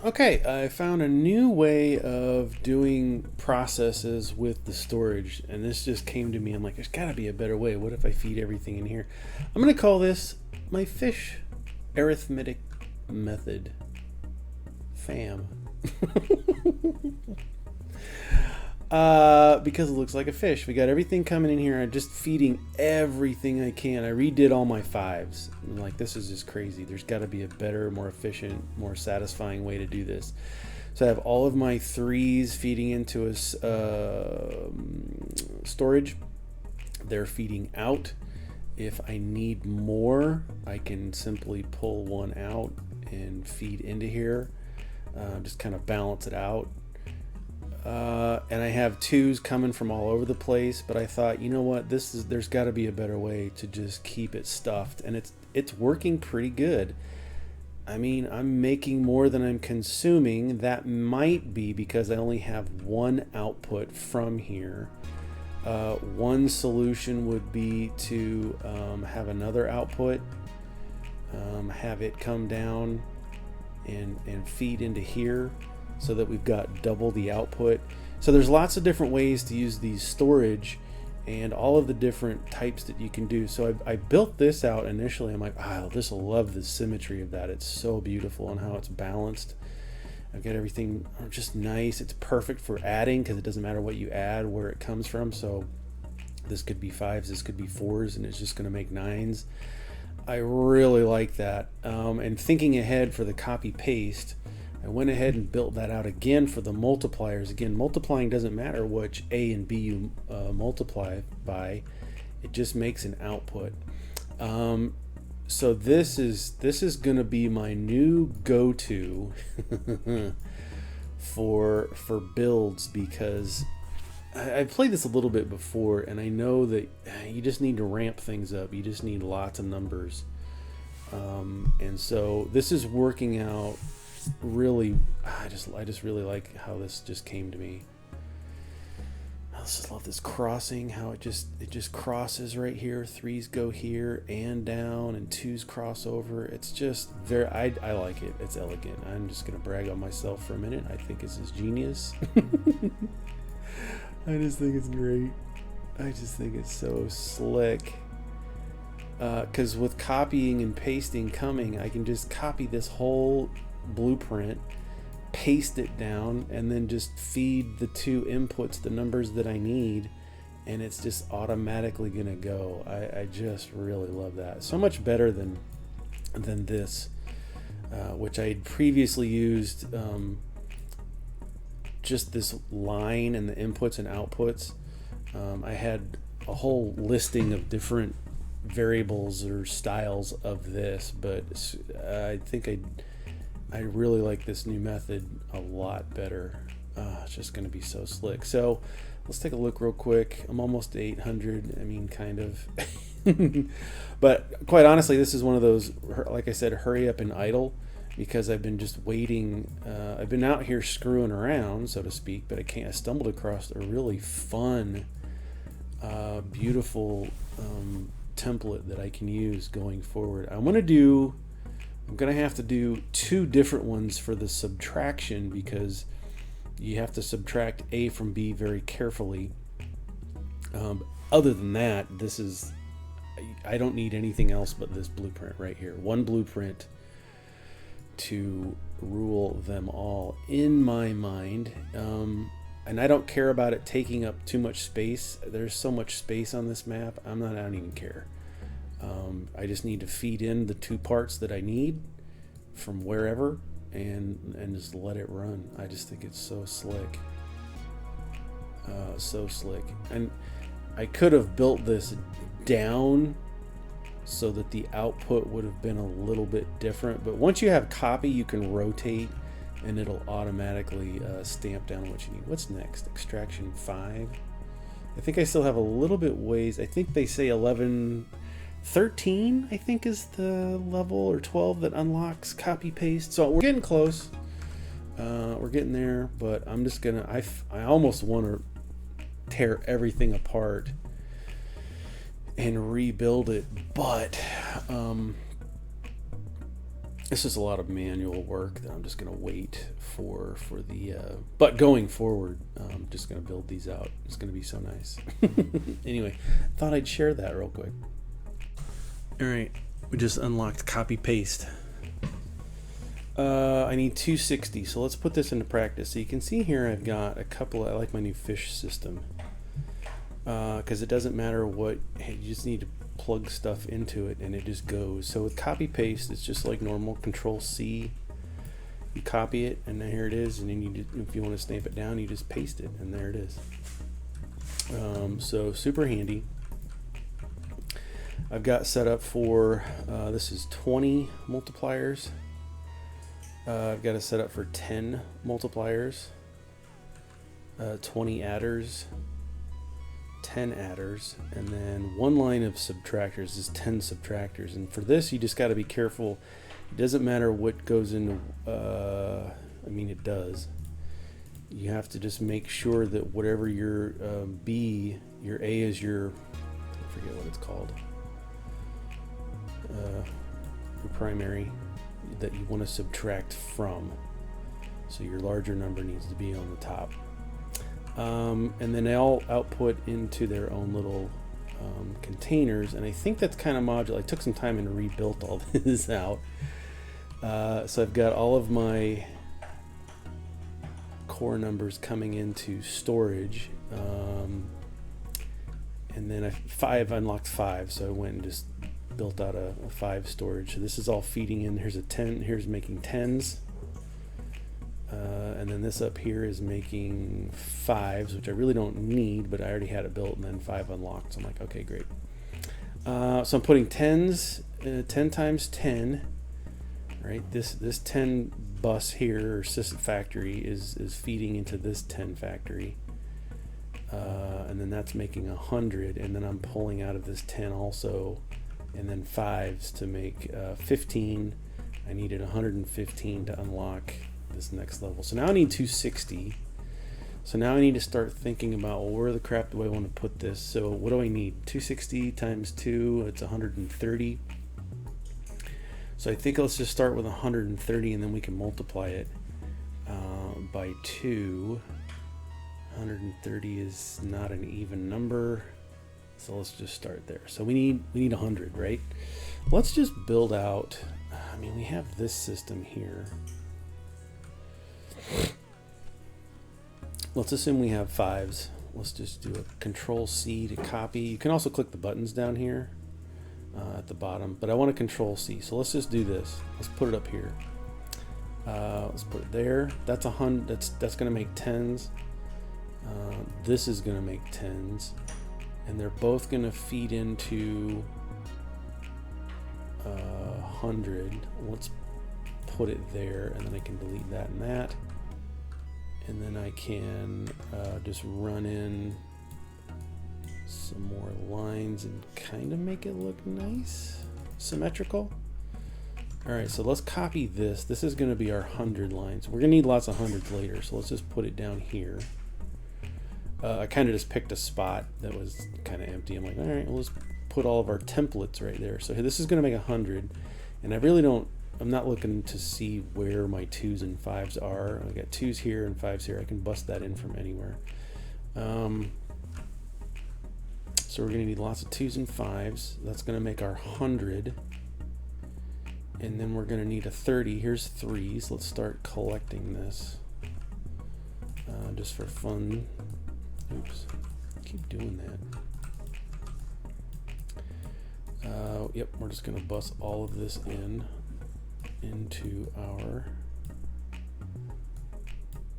Okay, I found a new way of doing processes with the storage, and this just came to me. I'm like, there's got to be a better way. What if I feed everything in here? I'm going to call this my fish arithmetic method. FAM. Because it looks like a fish. We got everything coming in here. I'm just feeding everything I can. I redid all my fives. I'm like, this is just crazy. There's got to be a better, more efficient, more satisfying way to do this. So I have all of my threes feeding into a storage. They're feeding out. If I need more, I can simply pull one out and feed into here. Just kind of balance it out. And I have twos coming from all over the place, but I thought, you know what, there's got to be a better way to just keep it stuffed, and it's working pretty good. I mean, I'm making more than I'm consuming. That might be because I only have one output from here. One solution would be to have another output, have it come down and feed into here, so that we've got double the output. So there's lots of different ways to use these storage and all of the different types that you can do. So I built this out initially. I'm like, oh, this will love the symmetry of that. It's so beautiful and how it's balanced. I've got everything just nice. It's perfect for adding because it doesn't matter what you add, where it comes from. So this could be fives, this could be fours, and it's just going to make nines. I really like that. And thinking ahead for the copy paste, I went ahead and built that out again for the multipliers. Again, multiplying doesn't matter which A and B you multiply by. It just makes an output. So this is going to be my new go-to for builds, because I've played this a little bit before, and I know that you just need to ramp things up. You just need lots of numbers. And so this is working out really. I just really like how this just came to me. I just love this crossing, how it just crosses right here. Threes go here and down, and twos cross over. It's just very, I like it. It's elegant. I'm just gonna brag on myself for a minute. I think this is genius. I just think it's great. I just think it's so slick. Because with copying and pasting coming, I can just copy this whole blueprint, paste it down, and then just feed the two inputs the numbers that I need, and it's just automatically gonna go. I just really love that. So much better than this, which I had previously used just this line and the inputs and outputs. I had a whole listing of different variables or styles of this, but I think I really like this new method a lot better. It's just going to be so slick. So let's take a look real quick. I'm almost to 800. I mean, kind of. But quite honestly, this is one of those, like I said, hurry up and idle, because I've been just waiting. I've been out here screwing around, so to speak, but I stumbled across a really fun, beautiful template that I can use going forward. I'm going to have to do two different ones for the subtraction, because you have to subtract A from B very carefully. Other than that, I don't need anything else but this blueprint right here. One blueprint to rule them all in my mind. And I don't care about it taking up too much space. There's so much space on this map. I don't even care. I just need to feed in the two parts that I need from wherever, and just let it run. I just think it's so slick. So slick. And I could have built this down so that the output would have been a little bit different. But once you have copy, you can rotate, and it'll automatically stamp down what you need. What's next? Extraction 5. I think I still have a little bit ways. I think they say 11, 13, I think is the level, or 12 that unlocks copy paste. So we're getting close. We're getting there, but I'm just gonna, I almost want to tear everything apart and rebuild it, but This is a lot of manual work that I'm just going to wait for the. But going forward, I'm just going to build these out. It's going to be so nice. Anyway, thought I'd share that real quick. All right, we just unlocked copy paste. I need 260, so let's put this into practice. So you can see here I've got a couple. I like my new fish system because it doesn't matter what. Hey, you just need to plug stuff into it and it just goes. So with copy paste, it's just like normal. Control C, you copy it, and then here it is. And then you, if you want to stamp it down, you just paste it, and there it is. So super handy. I've got set up for this is 20 multipliers. I've got it set up for 10 multipliers, 20 adders, 10 adders, and then one line of subtractors is 10 subtractors. And for this, you just got to be careful. It doesn't matter what goes into, I mean, it does. You have to just make sure that whatever your B, your A is your, I forget what it's called, your primary, that you want to subtract from. So your larger number needs to be on the top. And then they all output into their own little containers, and I think that's kind of modular. I took some time and rebuilt all this out. So I've got all of my core numbers coming into storage, and then I've unlocked 5, so I went and just built out a 5 storage. So this is all feeding in. Here's a 10, here's making 10s. And then this up here is making 5s, which I really don't need, but I already had it built, and then 5 unlocked. So I'm like, okay, great. So I'm putting 10s, 10 times 10, right? This 10 bus here, or sys factory, is feeding into this 10 factory. And then that's making 100, and then I'm pulling out of this 10 also, and then 5s to make 15. I needed 115 to unlock this next level. So now I need 260. So now I need to start thinking about, well, where the crap do I want to put this? So what do I need? 260 times 2, it's 130. So I think let's just start with 130, and then we can multiply it by 2. 130 is not an even number, so let's just start there. So we need 100, right? Let's just build out. I mean, we have this system here. Let's assume we have 5s. Let's just do a Control C to copy. You can also click the buttons down here at the bottom, but I want to Control C. So let's just do this. Let's put it up here. Let's put it there. That's 100. That's going to make 10s. This is going to make 10s, and they're both going to feed into 100. Let's put it there, and then I can delete that and that. And then I can just run in some more lines and kind of make it look nice, symmetrical. All right, so let's copy this. This is going to be our 100 lines. We're going to need lots of hundreds later, so let's just put it down here. I kind of just picked a spot that was kind of empty. I'm like, all right, well, let's put all of our templates right there. So this is going to make 100, and I really don't. I'm not looking to see where my 2s and 5s are. I got 2s here and 5s here. I can bust that in from anywhere. So we're going to need lots of 2s and 5s. That's going to make our 100. And then we're going to need a 30. Here's 3s. Let's start collecting this just for fun. Oops, keep doing that. Yep, we're just going to bust all of this into our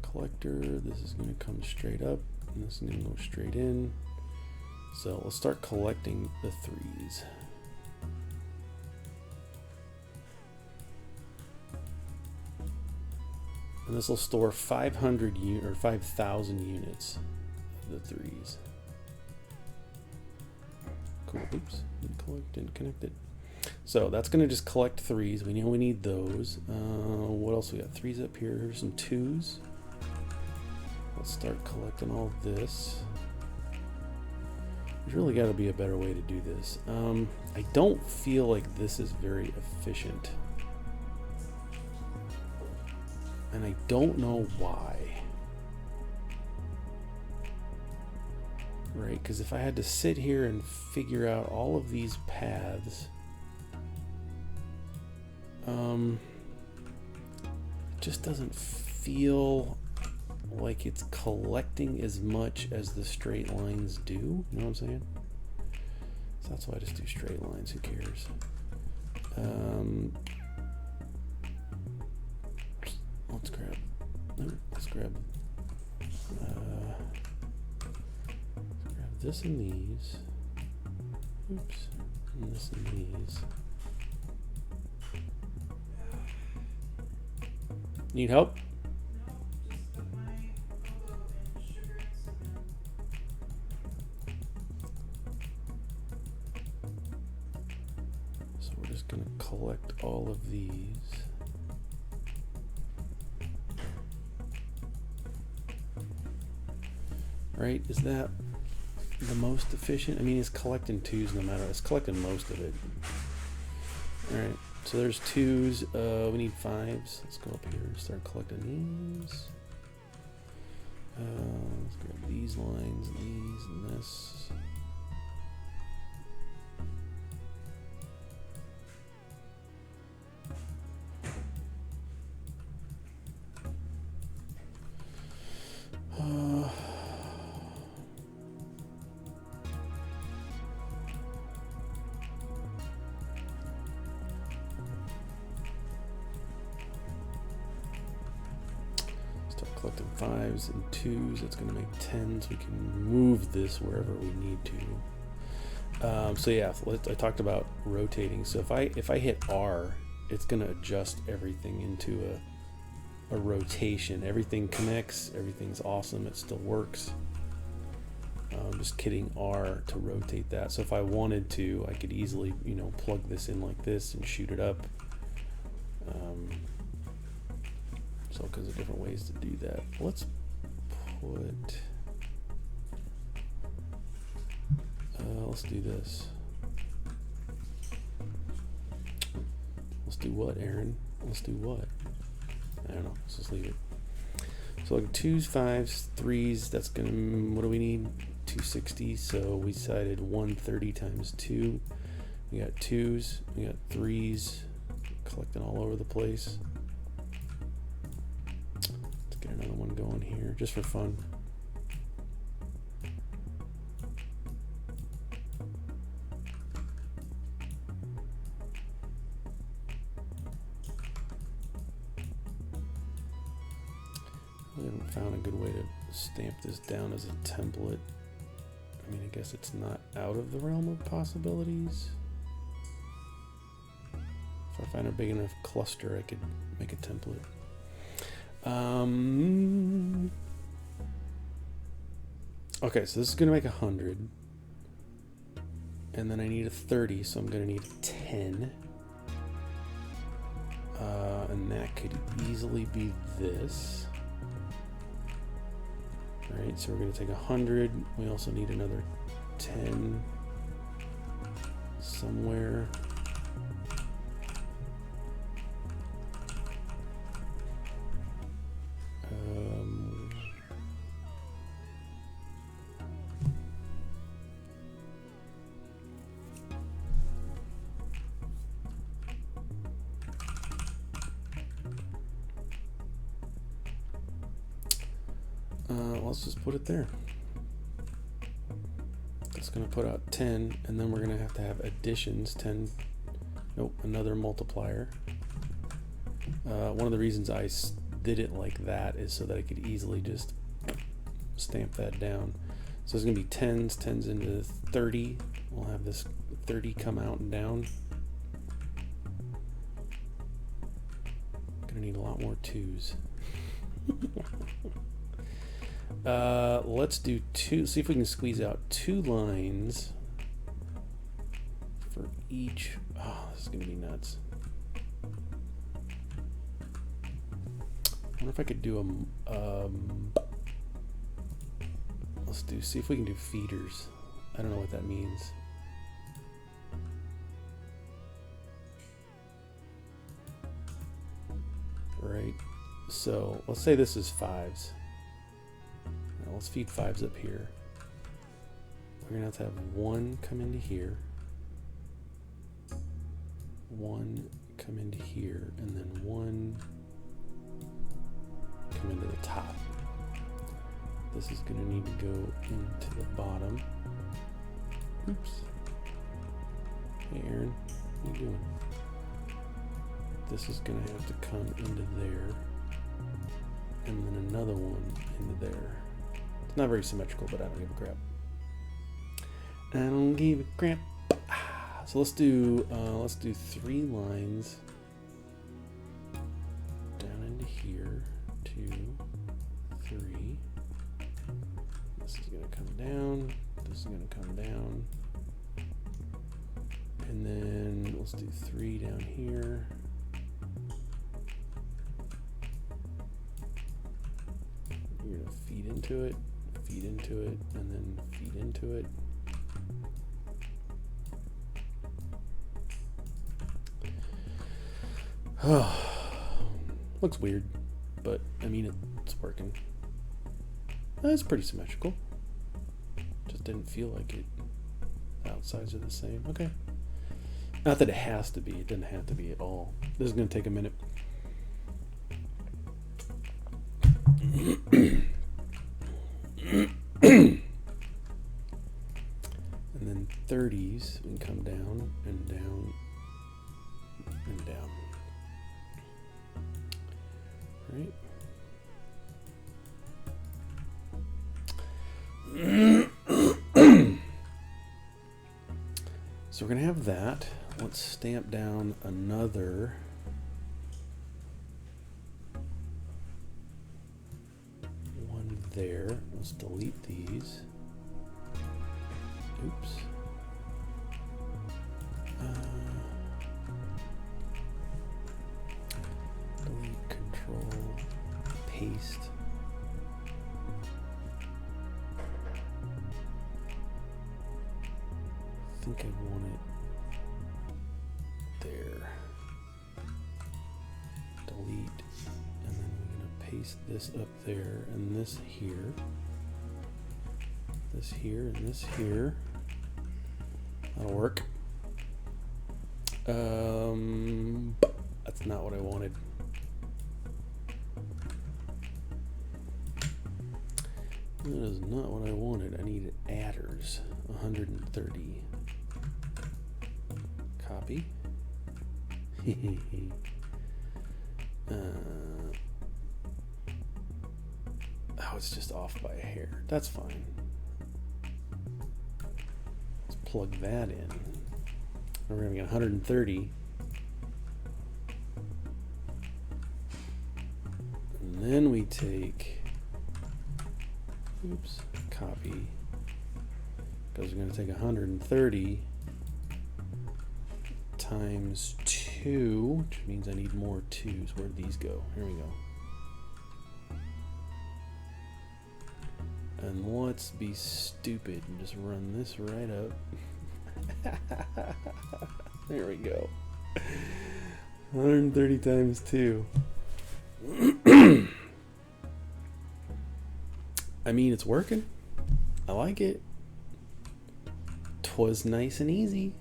collector. This is going to come straight up, and this is going to go straight in. So let's start collecting the 3s. And this will store 500 or 5,000 units of the 3s. Cool. Oops, didn't connect it. So that's going to just collect 3s. We know we need those. What else we got? 3s up here. Here's some 2s. Let's start collecting all of this. There's really got to be a better way to do this. I don't feel like this is very efficient. And I don't know why. Right, because if I had to sit here and figure out all of these paths, it just doesn't feel like it's collecting as much as the straight lines do. You know what I'm saying? So that's why I just do straight lines. Who cares? Let's grab this and these. Oops. And this and these. Need help? So we're just going to collect all of these. Right? Is that the most efficient? I mean, it's collecting twos no matter. It's collecting most of it. All right. So there's twos. We need fives. Let's go up here and start collecting these. Let's grab these lines, these, and this. Collecting fives and twos. That's going to make tens. We can move this wherever we need to. So yeah, I talked about rotating. So if I hit R, it's going to adjust everything into a rotation. Everything connects. Everything's awesome. It still works. Just hitting R to rotate that. So if I wanted to, I could easily, plug this in like this and shoot it up. So, because of different ways to do that. Let's put, let's do this. Let's do what, Aaron? Let's do what? I don't know. Let's just leave it. So, like twos, fives, threes, that's going to, what do we need? 260. So, we decided 130 times 2. We got twos, we got threes, collecting all over the place. Get another one going here just for fun. I haven't found a good way to stamp this down as a template. I mean, I guess it's not out of the realm of possibilities. If I find a big enough cluster, I could make a template. Okay, so this is going to make 100. And then I need a 30, so I'm going to need a 10. And that could easily be this. Alright, so we're going to take 100. We also need another 10 somewhere. Let's just put it there. It's going to put out 10, and then we're going to have additions. 10, nope, another multiplier. One of the reasons I did it like that is so that I could easily just stamp that down. So it's going to be 10s into 30. We'll have this 30 come out and down. Going to need a lot more 2s. Let's do 2. See if we can squeeze out 2 lines for each. Oh, this is gonna be nuts. I wonder if I could do a. See if we can do feeders. I don't know what that means. Right. So let's say this is 5s. Now let's feed 5s up here. We're gonna have to have 1 come into here, 1 come into here, and then 1 come into the top. This is gonna need to go into the bottom. Oops. Hey Aaron, what are you doing? This is gonna have to come into there, and then another one into there. It's not very symmetrical, but I don't give a crap. I don't give a crap. So let's do 3 lines down into here. 2, 3. This is gonna come down. This is gonna come down. And then let's do 3 down here. You're gonna feed into it, and then feed into it. Oh, looks weird, but I mean it's working. It's pretty symmetrical. Just didn't feel like it. The outsides are the same. Okay. Not that it has to be. It doesn't have to be at all. This is going to take a minute. And then 30s, we can come down and down and down. Right? So we're going to have that. Let's stamp down another one there. Let's delete these. Oops. Delete, control, paste. I think I want it there. Delete, and then we're gonna paste this up there, and this here, this here, and this here. That'll work. That's not what I wanted. That is not what I wanted. I needed adders. 130. Copy. Oh, it's just off by a hair. That's fine. Let's plug that in. We're going to get 130. And then we take, oops, copy. Because we're going to take 130 times 2, which means I need more 2s. Where'd these go? Here we go. And let's be stupid and just run this right up. There we go. 130 times 2. I mean, it's working. I like it. 'Twas nice and easy.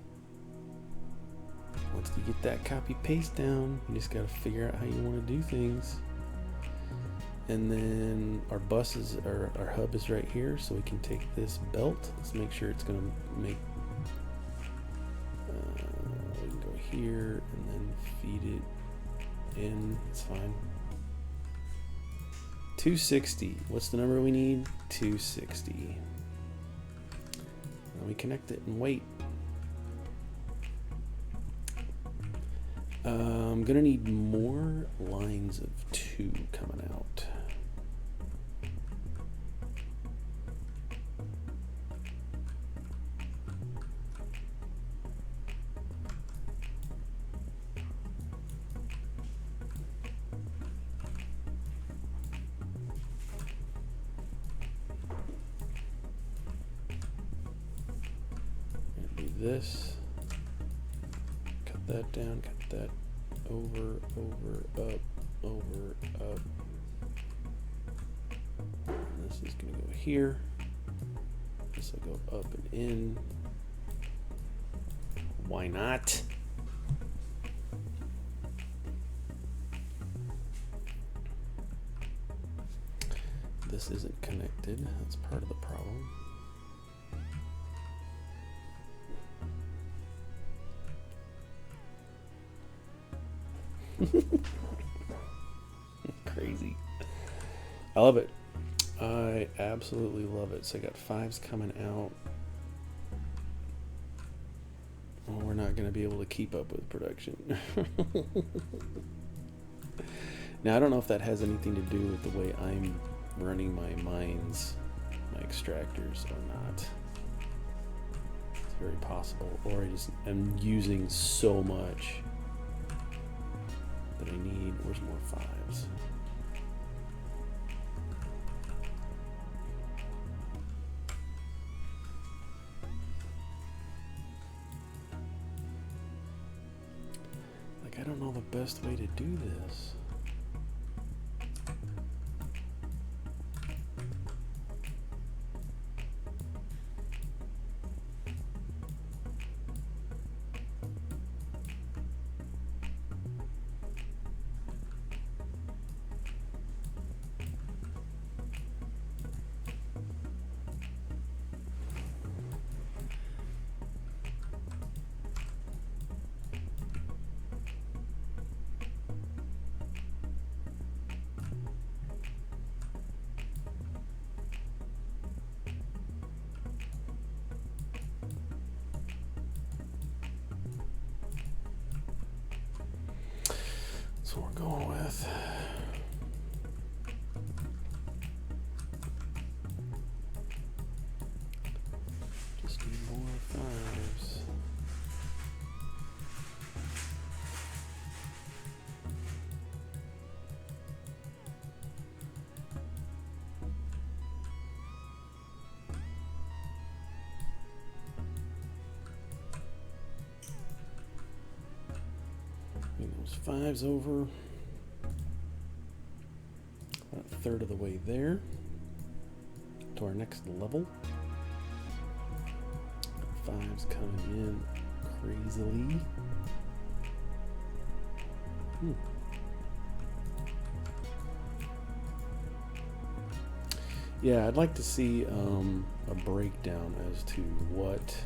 Once you get that copy paste down, you just gotta figure out how you want to do things. And then our bus is, our hub is right here, so we can take this belt. Let's make sure it's gonna make. We can go here and then feed it in. It's fine. 260. What's the number we need? 260. Now we connect it and wait. I'm gonna need more lines of 2 coming out. This, cut that down, cut that over, up, over, up, here. This will go up and in. Why not? This isn't connected. That's part of the problem. Crazy. I love it. I absolutely love it. So I got 5s coming out. Well, we're not going to be able to keep up with production. Now, I don't know if that has anything to do with the way I'm running my mines, my extractors, or not. It's very possible. Or I just am using so much that I need. Where's more 5s? Like, I don't know the best way to do this. That's what we're going with. Just need more 5s. Bring those 5s over. About a third of the way there to our next level. 5s coming in crazily. Yeah, I'd like to see a breakdown as to what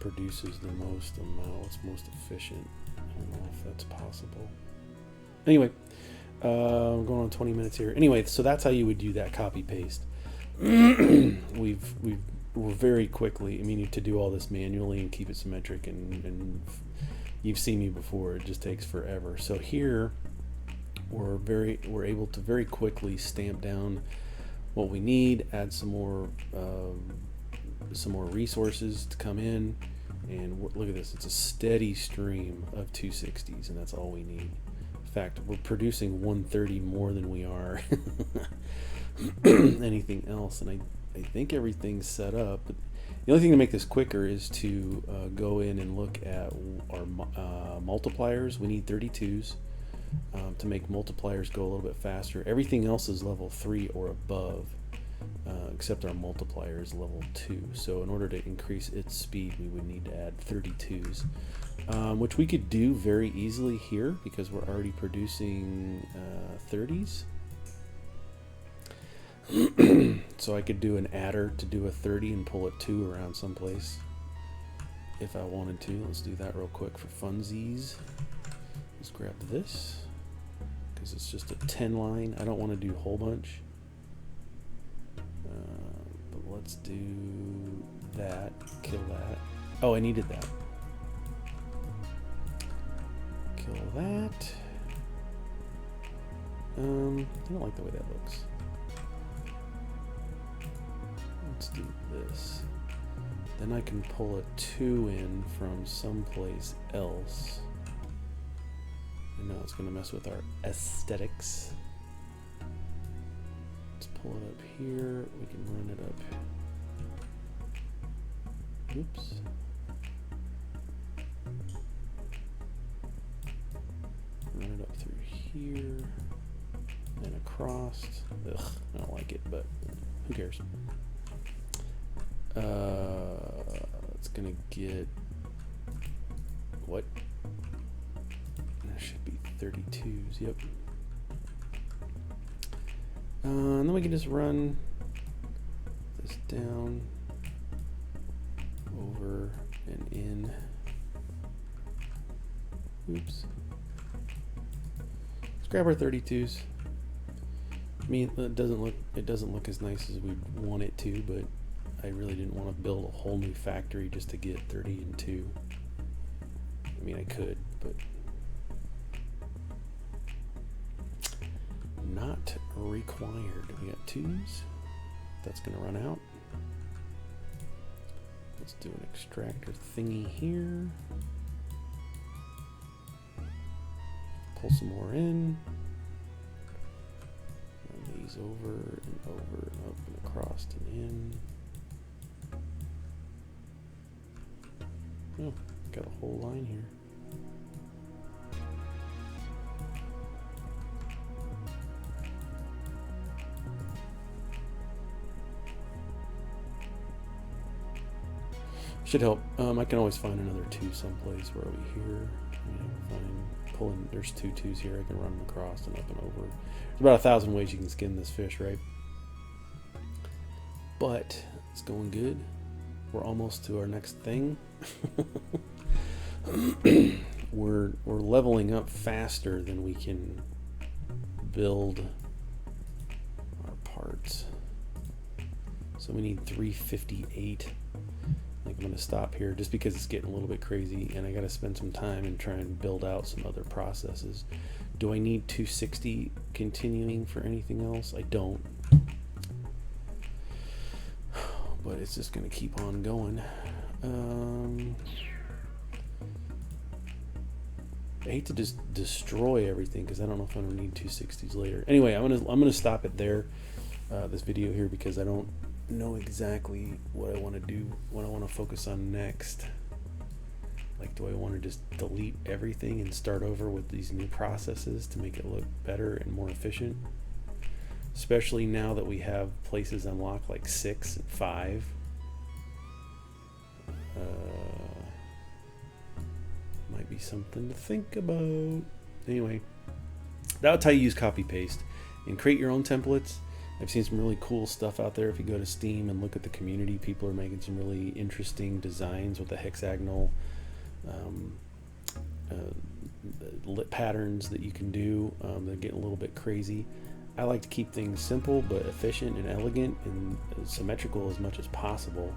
produces the most amount, what's most efficient. I don't know if that's possible. Anyway, we're going on 20 minutes here. Anyway, so that's how you would do that copy paste. We're very quickly, I mean, to do all this manually and keep it symmetric, and you've seen me before, it just takes forever. So here we're able to very quickly stamp down what we need, add some more resources to come in, and look at this, it's a steady stream of 260s, and that's all we need. In fact, we're producing 130 more than we are anything else, and I think everything's set up. But the only thing to make this quicker is to go in and look at our multipliers. We need 32s to make multipliers go a little bit faster. Everything else is level 3 or above, except our multiplier is level 2. So in order to increase its speed, we would need to add 32s, which we could do very easily here because we're already producing 30s. So I could do an adder to do a 30 and pull a 2 around someplace if I wanted to. Let's do that real quick for funsies. Let's grab this because it's just a 10 line. I don't want to do a whole bunch. But let's do that. Kill that. Oh, I needed that. Kill that. I don't like the way that looks. Let's do this. Then I can pull a 2 in from someplace else. And now it's going to mess with our aesthetics. Let's pull it up here. We can run it up. Oops. Run it up through here and across. Ugh, I don't like it, but who cares? It's gonna get what? There should be 32s. Yep. And then we can just run this down, over, and in. Oops. Let's grab our 32s. I mean, it doesn't look as nice as we want it to, but I really didn't want to build a whole new factory just to get 30 and 2. I mean, I could, but not required. We got 2s. That's going to run out. Let's do an extractor thingy here. Pull some more in. Run these over and over and up and across and in. Oh, got a whole line here. Should help. I can always find another 2 someplace. Where are we here? Pulling. There's 2 2s here. I can run them across and up and over. There's about 1,000 ways you can skin this fish, right? But it's going good. We're almost to our next thing. we're leveling up faster than we can build our parts. So we need 358. I think I'm going to stop here just because it's getting a little bit crazy and I got to spend some time and try and build out some other processes. Do I need 260 continuing for anything else? I don't. But it's just going to keep on going. I hate to just destroy everything because I don't know if I'm going to need 260s later. Anyway, I'm gonna stop it there, this video here, because I don't know exactly what I want to do, what I want to focus on next. Like, do I want to just delete everything and start over with these new processes to make it look better and more efficient? Especially now that we have places unlocked like 6 and 5. Might be something to think about. Anyway, that's how you use copy paste and create your own templates. I've seen some really cool stuff out there. If you go to Steam and look at the community, people are making some really interesting designs with the hexagonal lit patterns that you can do. They're getting a little bit crazy. I like to keep things simple but efficient and elegant and symmetrical as much as possible.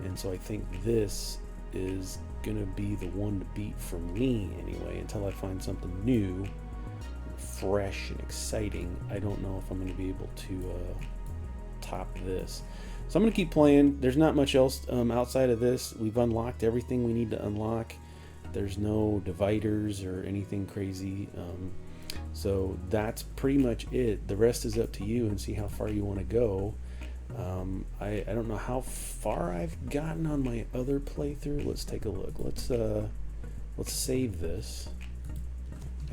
And so I think this is going to be the one to beat for me anyway, until I find something new, fresh and exciting. I don't know if I'm going to be able to top this. So I'm going to keep playing. There's not much else outside of this. We've unlocked everything we need to unlock. There's no dividers or anything crazy. So that's pretty much it. The rest is up to you and see how far you want to go. I don't know how far I've gotten on my other playthrough. Let's take a look. Let's save this.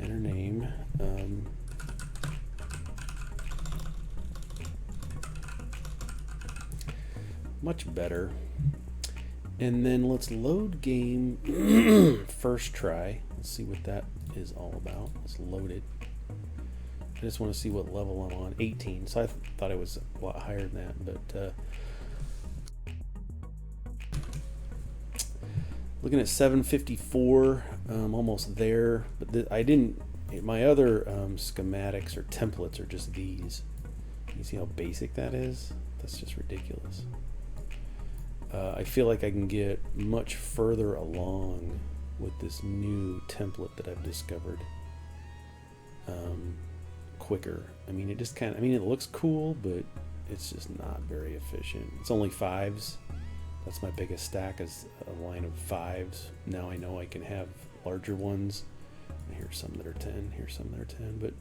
Enter name. Much better. And then let's load game first try. Let's see what that is all about. Let's load it. I just want to see what level I'm on. 18. So I thought I was a lot higher than that, but looking at 754, almost there. But I didn't. My other schematics or templates are just these. You see how basic that is? That's just ridiculous. I feel like I can get much further along with this new template that I've discovered quicker. I mean, it just kind of, I mean, it looks cool, but it's just not very efficient. It's only 5s. That's my biggest stack, is a line of 5s. Now I know I can have larger ones. Here's some that are 10. Here's some that are 10. But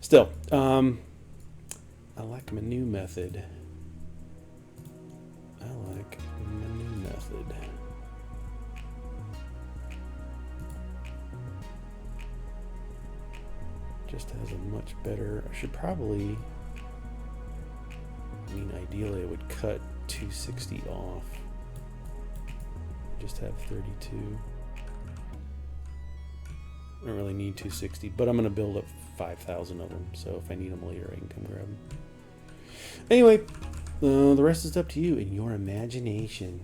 still, I like my new method. I like my new method. just has a much better, I should probably, I mean, ideally I would cut 260 off. Just have 32. I don't really need 260, but I'm going to build up 5,000 of them, so if I need them later, I can come grab them. Anyway, the rest is up to you and your imagination.